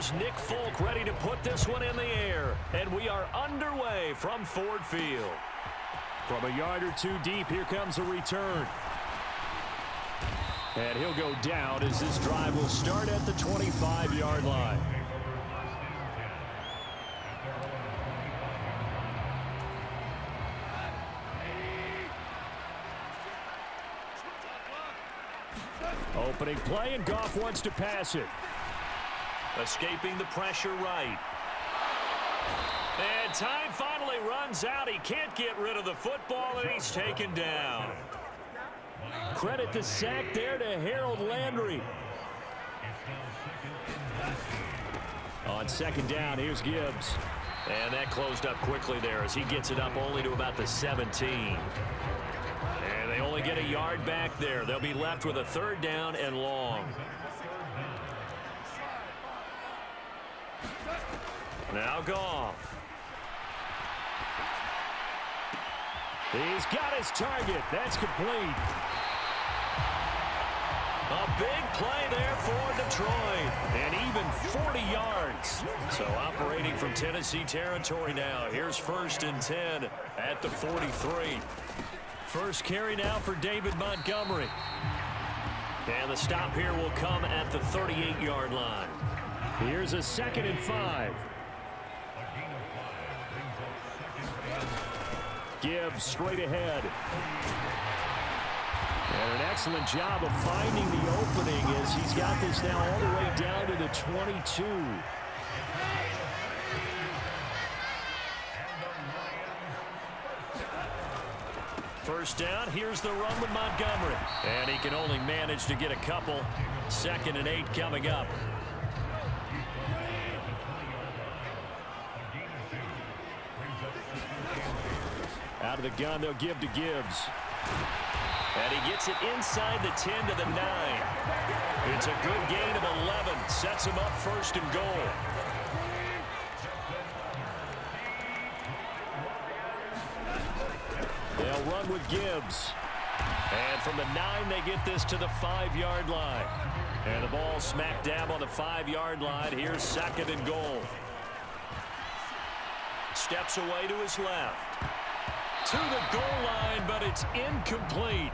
Here's Nick Folk ready to put this one in the air. And we are underway from Ford Field. From a yard or two deep, here comes a return. And he'll go down as this drive will start at the 25-yard line. Opening play, and Goff wants to pass it. Escaping the pressure right. And time finally runs out. He can't get rid of the football, and he's taken down. Credit the sack there to Harold Landry. On second down, here's Gibbs. And that closed up quickly there as he gets it up only to about the 17. And they only get a yard back there. They'll be left with a third down and long. Now Goff. He's got his target. That's complete. A big play there for Detroit. And even 40 yards. So operating from Tennessee territory now. Here's 1st and 10 at the 43. First carry now for David Montgomery. And the stop here will come at the 38-yard line. Here's a 2nd and 5. Gibbs straight ahead. And an excellent job of finding the opening as he's got this now all the way down to the 22. First down, here's the run with Montgomery. And he can only manage to get a couple. 2nd and 8 coming up. Out of the gun, they'll give to Gibbs. And he gets it inside the 10 to the 9. It's a good gain of 11. Sets him up 1st and goal. They'll run with Gibbs. And from the 9, they get this to the 5-yard line. And the ball smack dab on the 5-yard line. Here's 2nd and goal. Steps away to his left. To the goal line, but it's incomplete.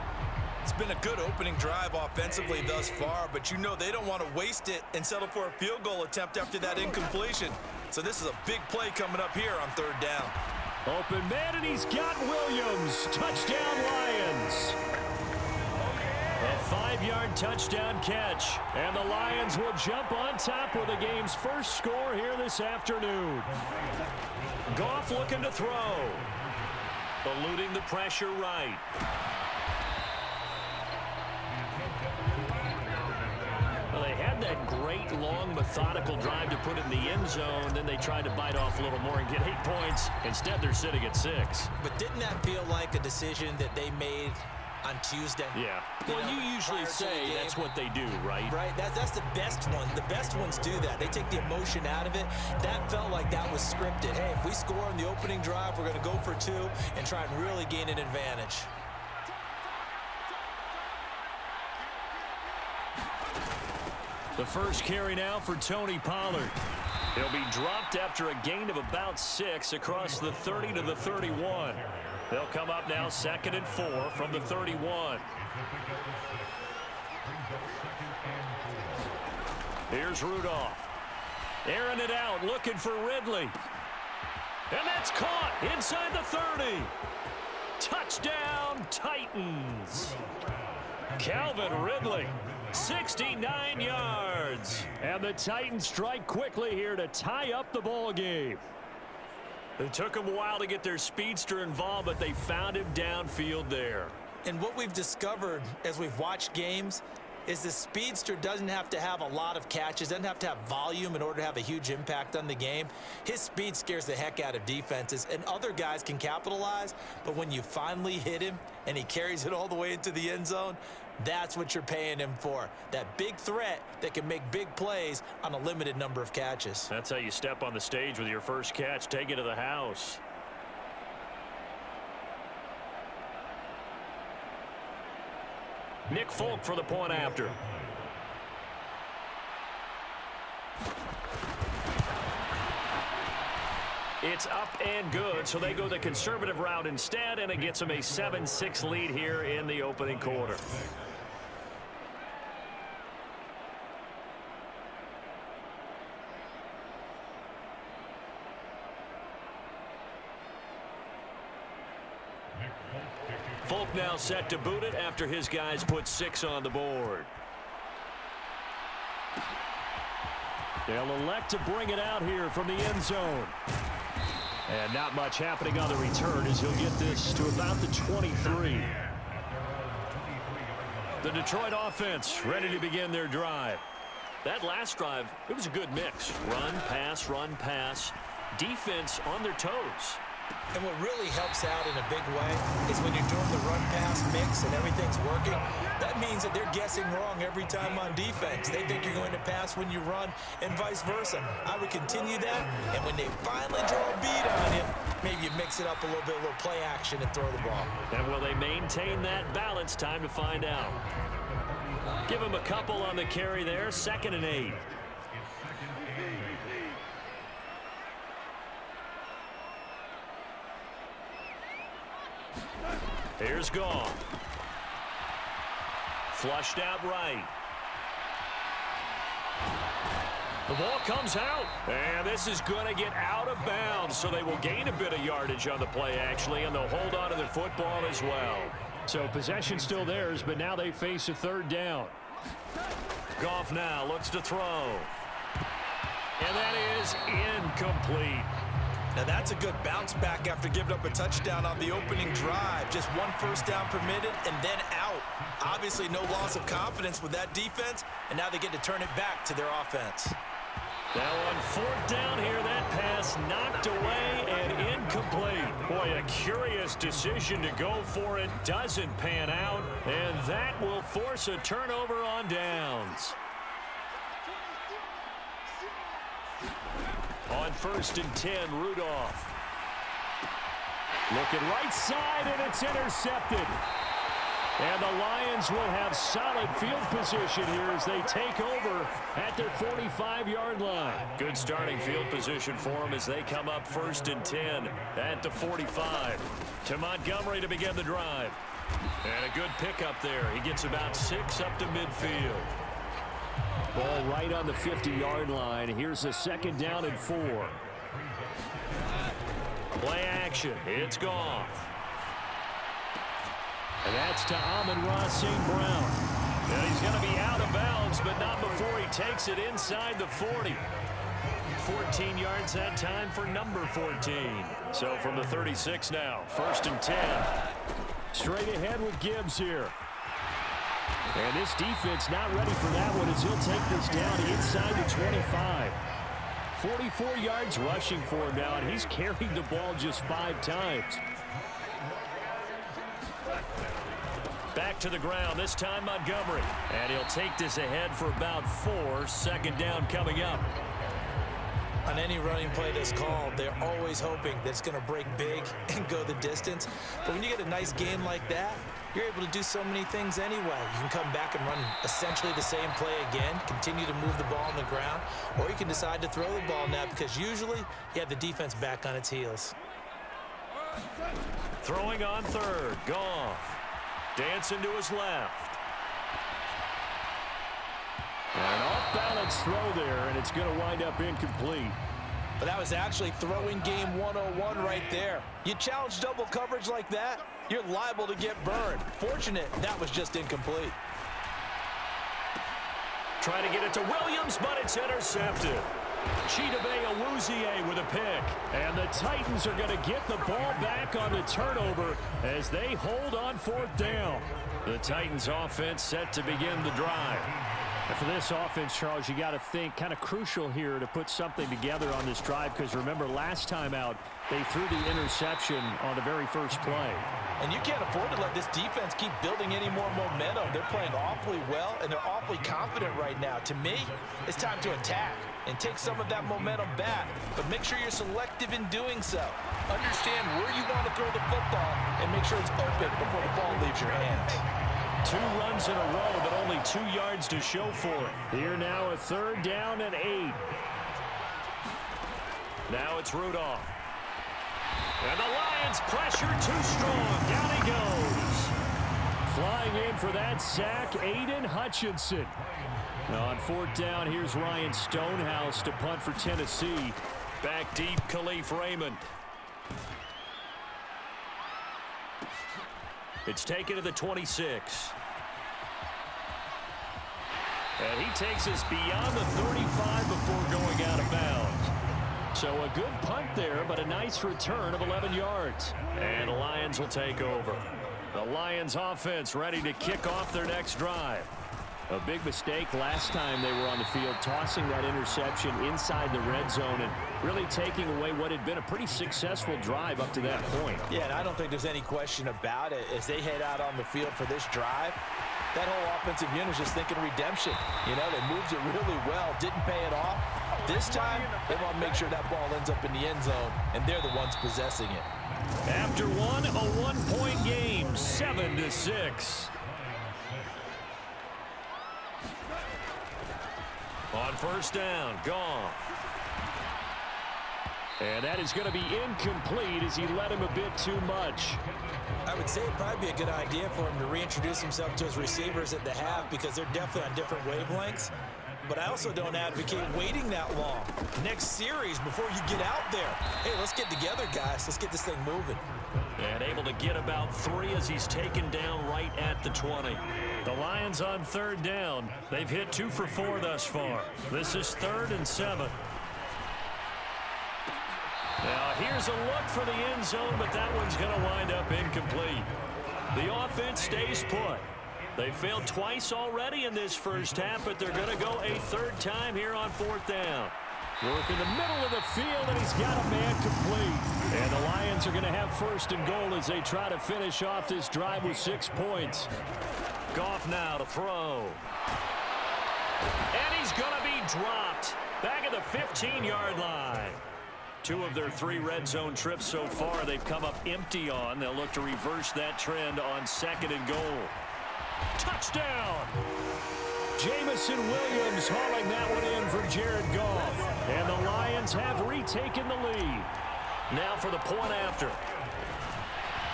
It's been a good opening drive offensively thus far, but you know they don't want to waste it and settle for a field goal attempt after that incompletion. So this is a big play coming up here on 3rd down. Open man, and he's got Williams. Touchdown, Lions. A 5-yard touchdown catch. And the Lions will jump on top with the game's first score here this afternoon. Goff looking to throw. Eluding the pressure right. Well, they had that great, long, methodical drive to put in the end zone. Then they tried to bite off a little more and get 8 points. Instead, they're sitting at 6. But didn't that feel like a decision that they made on Tuesday? Yeah. Well, you usually say that's what they do, right? Right. That's the best one. The best ones do that. They take the emotion out of it. That felt like that was scripted. Hey, if we score on the opening drive, we're going to go for 2 and try and really gain an advantage. The first carry now for Tony Pollard. He'll be dropped after a gain of about 6 across the 30 to the 31. They'll come up now 2nd and 4 from the 31. Here's Rudolph. Airing it out, looking for Ridley. And that's caught inside the 30. Touchdown, Titans. Calvin Ridley, 69 yards. And the Titans strike quickly here to tie up the ball game. It took them a while to get their speedster involved, but they found him downfield there. And what we've discovered as we've watched games is the speedster doesn't have to have a lot of catches, doesn't have to have volume in order to have a huge impact on the game. His speed scares the heck out of defenses, and other guys can capitalize, but when you finally hit him and he carries it all the way into the end zone, that's what you're paying him for. That big threat that can make big plays on a limited number of catches. That's how you step on the stage with your first catch. Take it to the house. Nick Folk for the point after. It's up and good, so they go the conservative route instead, and it gets them a 7-6 lead here in the opening quarter. Folk now set to boot it after his guys put 6 on the board. They'll elect to bring it out here from the end zone. And not much happening on the return as he'll get this to about the 23. The Detroit offense ready to begin their drive. That last drive, it was a good mix. Run, pass, defense on their toes. And what really helps out in a big way is when you're doing the run-pass mix and everything's working, that means that they're guessing wrong every time on defense. They think you're going to pass when you run and vice versa. I would continue that, and when they finally draw a beat on you, maybe you mix it up a little bit, a little play action and throw the ball. And will they maintain that balance? Time to find out. Give him a couple on the carry there, 2nd and 8. Here's Goff. Flushed out right. The ball comes out, and this is going to get out of bounds, so they will gain a bit of yardage on the play, actually, and they'll hold on to the football as well. So possession still theirs, but now they face a 3rd down. Goff now looks to throw. And that is incomplete. Now that's a good bounce back after giving up a touchdown on the opening drive. Just 1 first down permitted and then out. Obviously no loss of confidence with that defense, and now they get to turn it back to their offense. Now on 4th down here, that pass knocked away and incomplete. Boy, a curious decision to go for it. Doesn't pan out, and that will force a turnover on downs. On 1st and 10, Rudolph. Looking right side, and it's intercepted. And the Lions will have solid field position here as they take over at their 45-yard line. Good starting field position for them as they come up 1st and 10 at the 45. To Montgomery to begin the drive. And a good pickup there. He gets about 6 up to midfield. Ball right on the 50-yard line. Here's a 2nd down and 4. Play action. It's Goff. And that's to Amon-Ra St. Brown. And he's going to be out of bounds, but not before he takes it inside the 40. 14 yards that time for number 14. So from the 36 now, 1st and 10. Straight ahead with Gibbs here. And this defense not ready for that one as he'll take this down inside the 25. 44 yards rushing for him now, and he's carried the ball just 5 times. Back to the ground, this time Montgomery. And he'll take this ahead for about 4. 2nd down coming up. On any running play that's called, they're always hoping that it's going to break big and go the distance. But when you get a nice game like that, you're able to do so many things anyway. You can come back and run essentially the same play again, continue to move the ball on the ground, or you can decide to throw the ball now because usually you have the defense back on its heels. Throwing on 3rd, Goff. Dancing to his left. An off-balance throw there, and it's going to wind up incomplete. But that was actually throwing game 101 right there. You challenge double coverage like that, you're liable to get burned. Fortunate that was just incomplete. Trying to get it to Williams, but it's intercepted. Chidobe Awuzie with a pick. And the Titans are going to get the ball back on the turnover as they hold on 4th down. The Titans offense set to begin the drive. And for this offense, Charles, you got to think kind of crucial here to put something together on this drive because remember last time out they threw the interception on the very first play. And you can't afford to let this defense keep building any more momentum. They're playing awfully well, and they're awfully confident right now. To me, it's time to attack and take some of that momentum back. But make sure you're selective in doing so. Understand where you want to throw the football and make sure it's open before the ball leaves your hands. 2 runs in a row, but only 2 yards to show for it. Here now a 3rd down and 8. Now it's Rudolph. And the Lions pressure too strong. Down he goes. Flying in for that sack, Aiden Hutchinson. Now on fourth down, here's Ryan Stonehouse to punt for Tennessee. Back deep, Khalif Raymond. It's taken to the 26. And he takes us beyond the 35 before going out of bounds. So a good punt there, but a nice return of 11 yards. And the Lions will take over. The Lions offense ready to kick off their next drive. A big mistake last time they were on the field, tossing that interception inside the red zone and really taking away what had been a pretty successful drive up to that point. Yeah, and I don't think there's any question about it. As they head out on the field for this drive, that whole offensive unit is just thinking redemption. You know, they moved it really well, didn't pay it off. This time, they want to make sure that ball ends up in the end zone, and they're the ones possessing it. After one, a one-point game, 7-6. On first down, Goff. And that is going to be incomplete as he led him a bit too much. I would say it'd probably be a good idea for him to reintroduce himself to his receivers at the half because they're definitely on different wavelengths. But I also don't advocate waiting that long. Next series, before you get out there, hey, let's get together, guys. Let's get this thing moving. And able to get about 3 as he's taken down right at the 20. The Lions on third down. They've hit 2 for 4 thus far. This is 3rd and 7. Now here's a look for the end zone, but that one's going to wind up incomplete. The offense stays put. They failed twice already in this first half, but they're going to go a 3rd time here on 4th down. Work in the middle of the field, and he's got a man complete. And the Lions are going to have 1st and goal as they try to finish off this drive with 6 points. Goff now to throw. And he's going to be dropped back at the 15-yard line. 2 of their 3 red zone trips so far they've come up empty on. They'll look to reverse that trend on 2nd and goal. Touchdown! Jamison Williams hauling that one in for Jared Goff. And the Lions have retaken the lead. Now for the point after.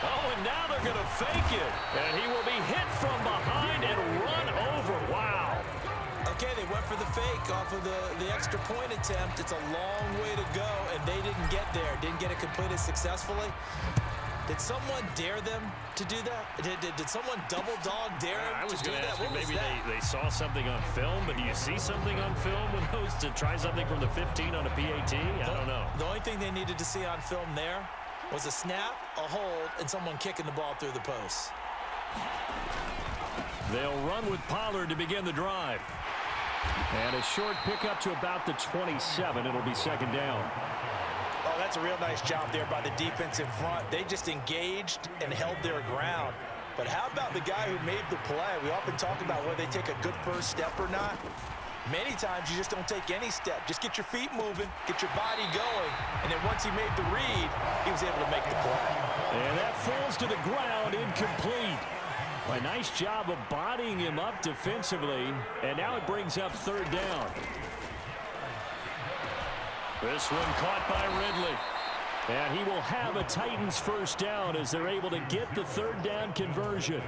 Oh, and now they're going to fake it. And he will be hit from behind and run over. Wow. Okay, they went for the fake off of the extra point attempt. It's a long way to go, and they didn't get there. Didn't get it completed successfully. Did someone dare them to do that? Did someone double dog dare them to do that? Ask you, maybe they saw something on film, but do you see something on film with those to try something from the 15 on a PAT? I don't know. The only thing they needed to see on film there was a snap, a hold, and someone kicking the ball through the post. They'll run with Pollard to begin the drive. And a short pickup to about the 27. It'll be 2nd down. Oh, that's a real nice job there by the defense in front. They just engaged and held their ground. But how about the guy who made the play? We often talk about whether they take a good first step or not. Many times you just don't take any step. Just get your feet moving, get your body going, and then once he made the read, he was able to make the play. And that falls to the ground, incomplete. A nice job of bodying him up defensively, and now it brings up 3rd down. This one caught by Ridley. And he will have a Titans 1st down as they're able to get the 3rd down conversion.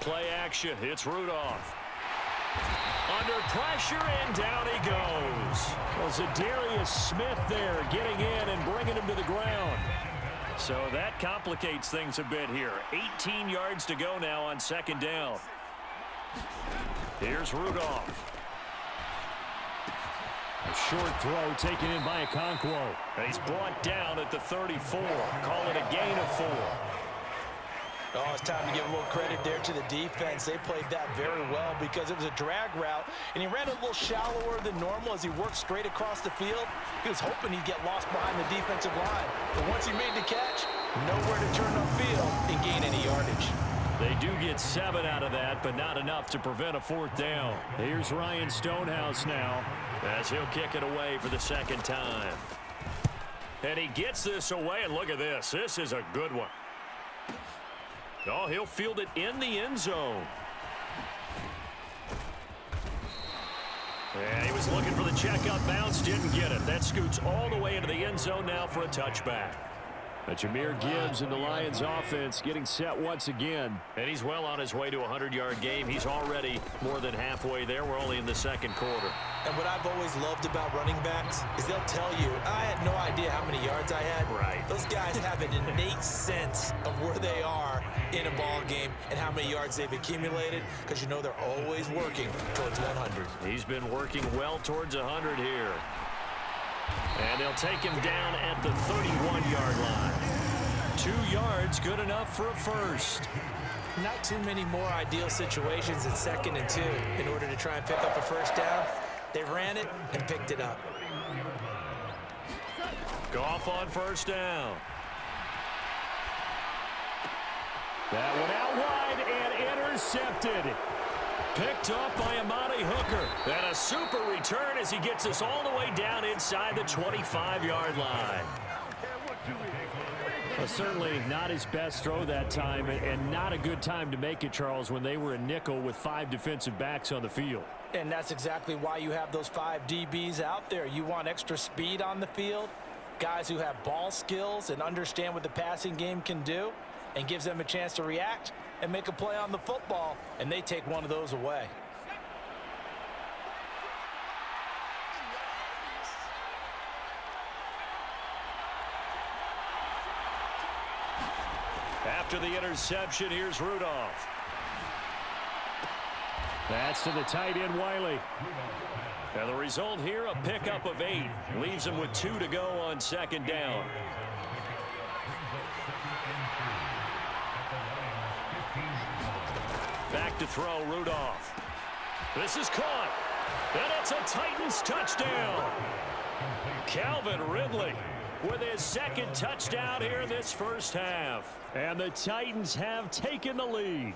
Play action. It's Rudolph. Under pressure, and down he goes. Well, Zadarius Smith there getting in and bringing him to the ground. So that complicates things a bit here. 18 yards to go now on 2nd down. Here's Rudolph. A short throw taken in by Okonkwo. He's brought down at the 34. Call it a gain of 4. Oh, it's time to give a little credit there to the defense. They played that very well because it was a drag route, and he ran a little shallower than normal as he worked straight across the field. He was hoping he'd get lost behind the defensive line. But once he made the catch, nowhere to turn upfield and gain any yardage. They do get 7 out of that, but not enough to prevent a 4th down. Here's Ryan Stonehouse now as he'll kick it away for the 2nd time. And he gets this away, and look at this. This is a good one. Oh, he'll field it in the end zone. And he was looking for the checkup bounce, didn't get it. That scoots all the way into the end zone now for a touchback. But Jahmyr Gibbs and the Lions offense getting set once again. And he's well on his way to a 100-yard game. He's already more than halfway there. We're only in the second quarter. And what I've always loved about running backs is they'll tell you, I had no idea how many yards I had. Right. Those guys have an innate sense of where they are in a ball game and how many yards they've accumulated, because you know they're always working towards 100. He's been working well towards 100 here. And they'll take him down at the 31-yard line. 2 yards, good enough for a first. Not too many more ideal situations in 2nd and 2 in order to try and pick up a first down. They ran it and picked it up. Goff on first down. That one out wide and intercepted. Picked up by Amani Hooker. And a super return as he gets us all the way down inside the 25-yard line. Well, certainly not his best throw that time, and not a good time to make it, Charles, when they were a nickel with 5 defensive backs on the field. And that's exactly why you have those 5 DBs out there. You want extra speed on the field, guys who have ball skills and understand what the passing game can do, and gives them a chance to react and make a play on the football, and they take one of those away. After the interception, here's Rudolph. That's to the tight end, Wiley. And the result here, a pickup of 8. Leaves him with 2 to go on 2nd down. Back to throw, Rudolph. This is caught. And it's a Titans touchdown. Calvin Ridley with his 2nd touchdown here in this first half. And the Titans have taken the lead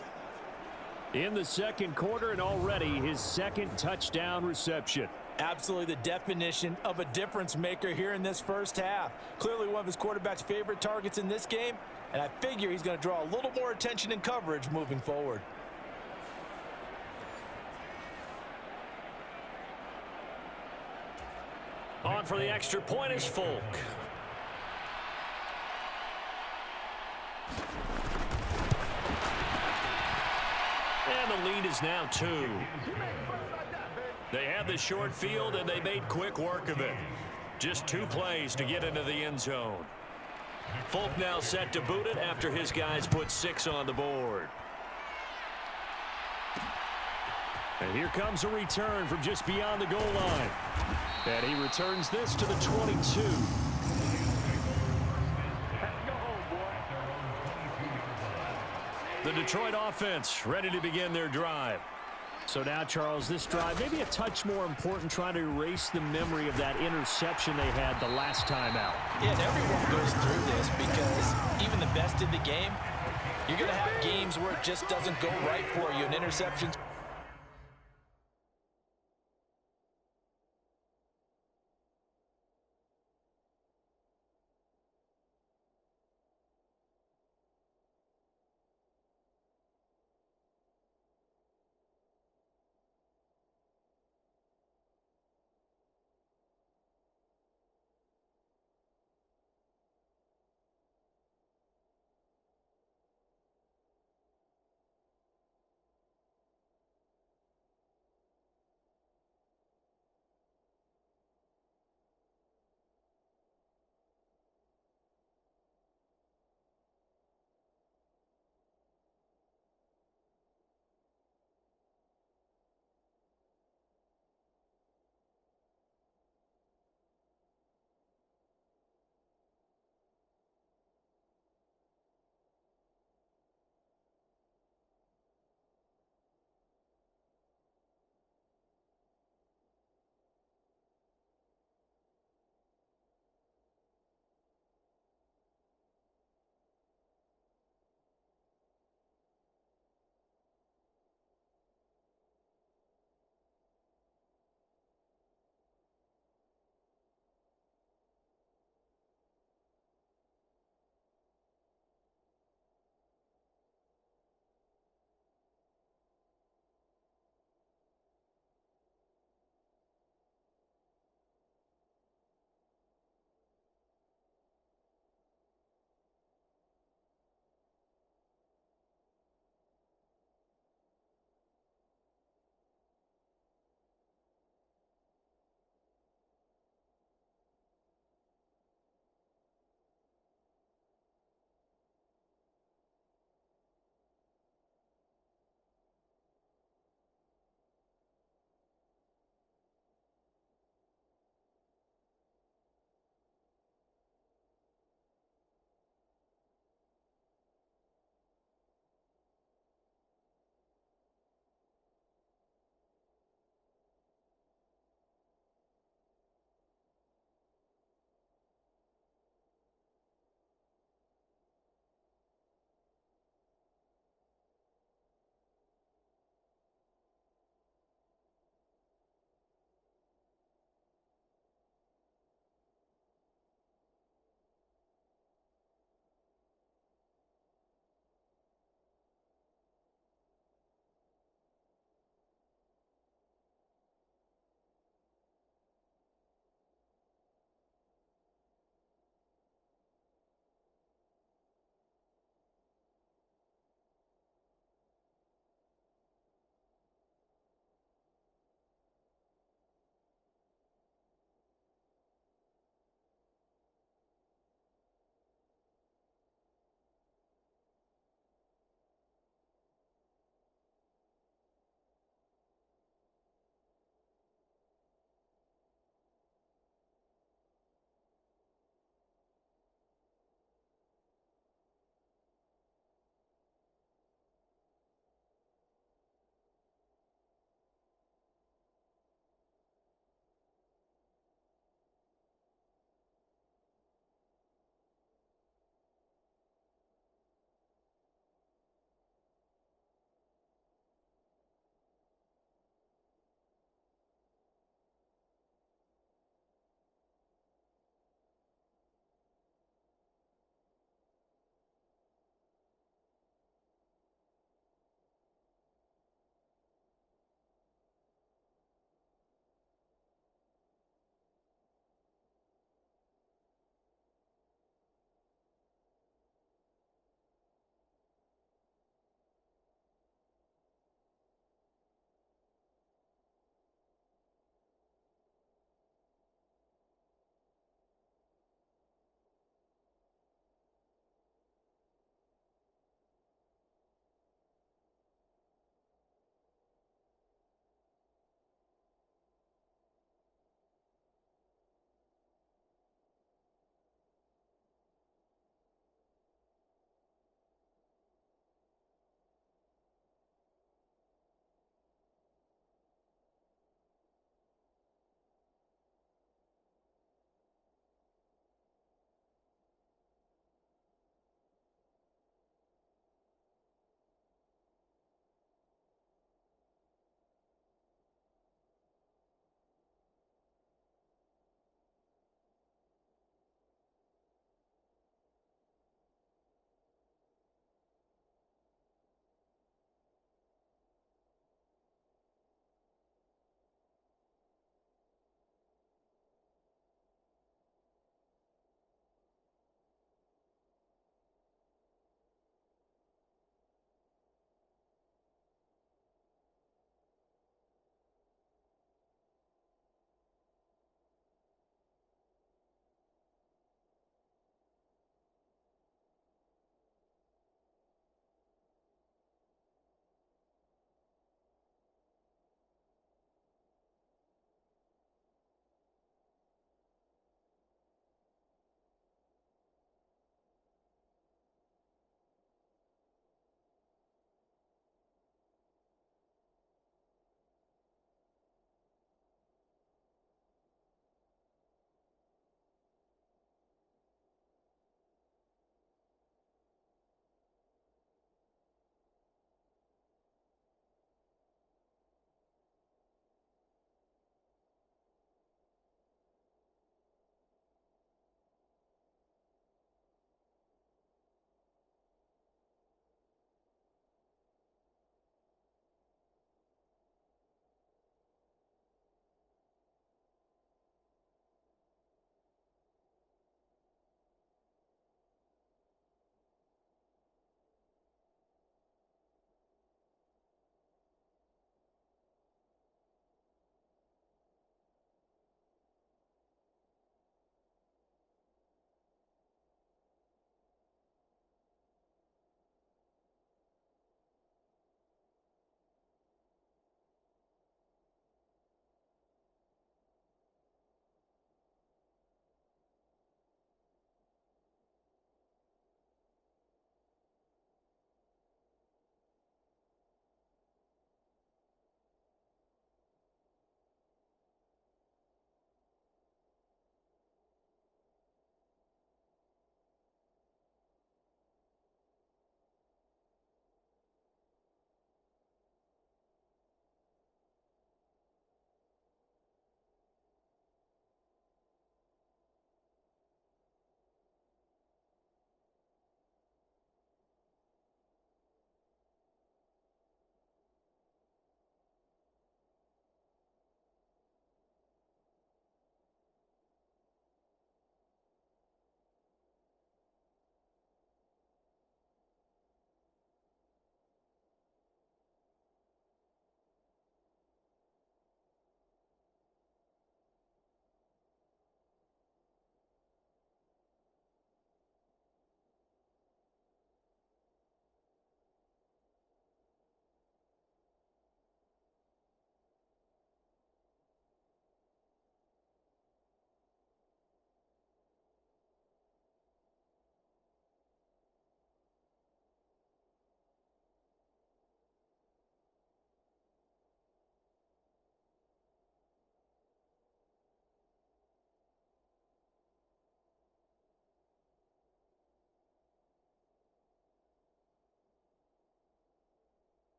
in the second quarter, and already his 2nd touchdown reception. Absolutely the definition of a difference maker here in this first half. Clearly one of his quarterback's favorite targets in this game, and I figure he's going to draw a little more attention and coverage moving forward. On for the extra point is Folk. And the lead is now 2. They had the short field, and they made quick work of it. Just 2 plays to get into the end zone. Folk now set to boot it after his guys put 6 on the board. And here comes a return from just beyond the goal line. And he returns this to the 22. The Detroit offense ready to begin their drive. So now, Charles, this drive maybe a touch more important, trying to erase the memory of that interception they had the last time out. Yeah, and everyone goes through this because even the best in the game, you're going to have games where it just doesn't go right for you, and interceptions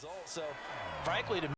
result. So, frankly, to